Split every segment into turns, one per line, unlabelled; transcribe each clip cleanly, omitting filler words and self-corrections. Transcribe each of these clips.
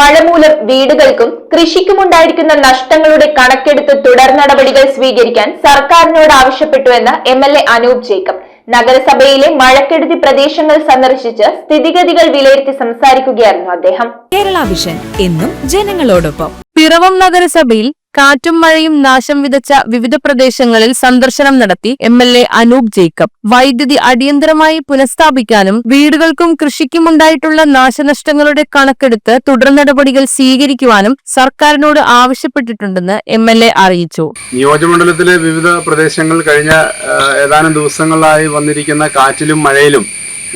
മഴ മൂലം വീടുകൾക്കും കൃഷിക്കുമുണ്ടായിരിക്കുന്ന നഷ്ടങ്ങളുടെ കണക്കെടുത്ത് തുടർ നടപടികൾ സ്വീകരിക്കാൻ സർക്കാരിനോട് ആവശ്യപ്പെട്ടുവെന്ന് MLA അനൂപ് ജേക്കബ് നഗരസഭയിലെ മഴക്കെടുതി പ്രദേശങ്ങൾ സന്ദർശിച്ച് സ്ഥിതിഗതികൾ വിലയിരുത്തി സംസാരിക്കുകയായിരുന്നു അദ്ദേഹം.
കേരള വിഷൻ എന്നും ജനങ്ങളോടൊപ്പം.
പിറവം നഗരസഭയിൽ കാറ്റും മഴയും നാശം വിതച്ച വിവിധ പ്രദേശങ്ങളിൽ സന്ദർശനം നടത്തി MLA അനൂപ് ജേക്കബ് വൈദ്യുതി അടിയന്തരമായി പുനഃസ്ഥാപിക്കാനും വീടുകൾക്കും കൃഷിക്കുമുണ്ടായിട്ടുള്ള നാശനഷ്ടങ്ങളുടെ കണക്കെടുത്ത് തുടർ നടപടികൾ സ്വീകരിക്കുവാനും സർക്കാരിനോട് ആവശ്യപ്പെട്ടിട്ടുണ്ടെന്ന് MLA അറിയിച്ചു.
നിയോജകമണ്ഡലത്തിലെ വിവിധ പ്രദേശങ്ങൾ കഴിഞ്ഞ ഏതാനും ദിവസങ്ങളായി വന്നിരിക്കുന്ന കാറ്റിലും മഴയിലും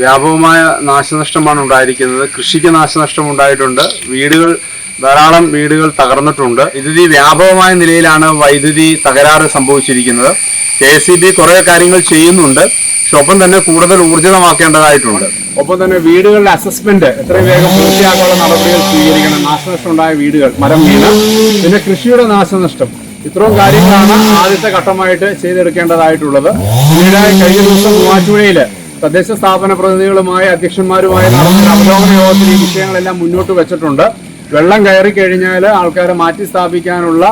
വ്യാപകമായ നാശനഷ്ടമാണ് ഉണ്ടായിരിക്കുന്നത്. കൃഷിക്ക് നാശനഷ്ടം ഉണ്ടായിട്ടുണ്ട്. ധാരാളം വീടുകൾ തകർന്നിട്ടുണ്ട്. വൈദ്യുതി വ്യാപകമായ നിലയിലാണ് വൈദ്യുതി തകരാറ് സംഭവിച്ചിരിക്കുന്നത്. KSEB കുറെ കാര്യങ്ങൾ ചെയ്യുന്നുണ്ട്. പക്ഷെ ഒപ്പം തന്നെ കൂടുതൽ ഊർജിതമാക്കേണ്ടതായിട്ടുണ്ട്. ഒപ്പം തന്നെ വീടുകളുടെ അസസ്മെന്റ് എത്രയും വേഗം പൂർത്തിയാക്കാനുള്ള നടപടികൾ സ്വീകരിക്കണം. നാശനഷ്ടം ഉണ്ടായ വീടുകൾ, മരം വീണ്, പിന്നെ കൃഷിയുടെ നാശനഷ്ടം, ഇത്രയും കാര്യങ്ങളാണ് ആദ്യത്തെ ഘട്ടമായിട്ട് ചെയ്തെടുക്കേണ്ടതായിട്ടുള്ളത്. ഈയിടെയായി കഴിഞ്ഞ ദിവസം മൂവാറ്റുപുഴയില് തദ്ദേശ സ്ഥാപന പ്രതിനിധികളുമായി അധ്യക്ഷന്മാരുമായി നടന്ന അവലോകന യോഗത്തിൽ ഈ വിഷയങ്ങളെല്ലാം മുന്നോട്ട് വെച്ചിട്ടുണ്ട്. വെള്ളം കയറി കഴിഞ്ഞാൽ ആൾക്കാരെ മാറ്റി സ്ഥാപിക്കാനുള്ള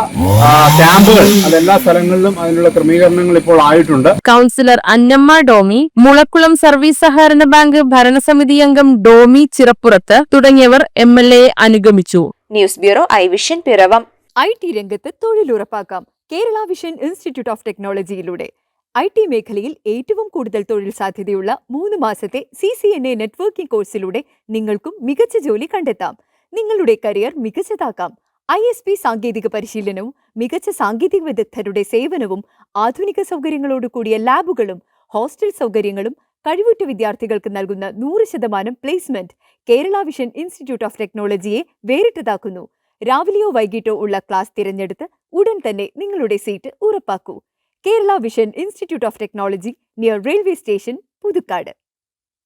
ക്യാമ്പുകൾ അതെല്ലാ സ്ഥലങ്ങളിലും അതിനുള്ള ക്രമീകരണങ്ങൾ ഇപ്പോൾ ആയിട്ടുണ്ട്.
കൗൺസിലർ അന്നമ്മ ഡോമി, മുളക്കുളം സർവീസ് സഹകരണ ബാങ്ക് ഭരണസമിതി അംഗം ഡോമി ചിറപ്പുറത്ത് തുടങ്ങിയവർ MLA അനുഗമിച്ചു.
News bureau iVision Piravom.
IT രംഗത്ത് തൊഴിലുറപ്പാക്കാം കേരള വിഷൻ ഇൻസ്റ്റിറ്റ്യൂട്ട് ഓഫ് ടെക്നോളജിയിലൂടെ. IT മേഖലയിൽ ഏറ്റവും കൂടുതൽ തൊഴിൽ സാധ്യതയുള്ള 3 മാസത്തെ CCNA നെറ്റ്വർക്കിംഗ് കോഴ്സിലൂടെ നിങ്ങൾക്കും മികച്ച ജോലി കണ്ടെത്താം. നിങ്ങളുടെ കരിയർ മികച്ചതാക്കാം. ISP സാങ്കേതിക പരിശീലനവും മികച്ച സാങ്കേതിക വിദഗ്ധരുടെ സേവനവും ആധുനിക സൗകര്യങ്ങളോടുകൂടിയ ലാബുകളും ഹോസ്റ്റൽ സൗകര്യങ്ങളും കഴിവുറ്റ വിദ്യാർത്ഥികൾക്ക് നൽകുന്ന 100% placement Kerala Vision Institute of ടെക്നോളജിയെ വേറിട്ടതാക്കുന്നു. രാവിലെയോ വൈകിട്ടോ ഉള്ള ക്ലാസ് തിരഞ്ഞെടുത്ത് ഉടൻ തന്നെ നിങ്ങളുടെ സീറ്റ് ഉറപ്പാക്കൂ. Kerala Vision Institute of Technology, near railway station, Puthukkad.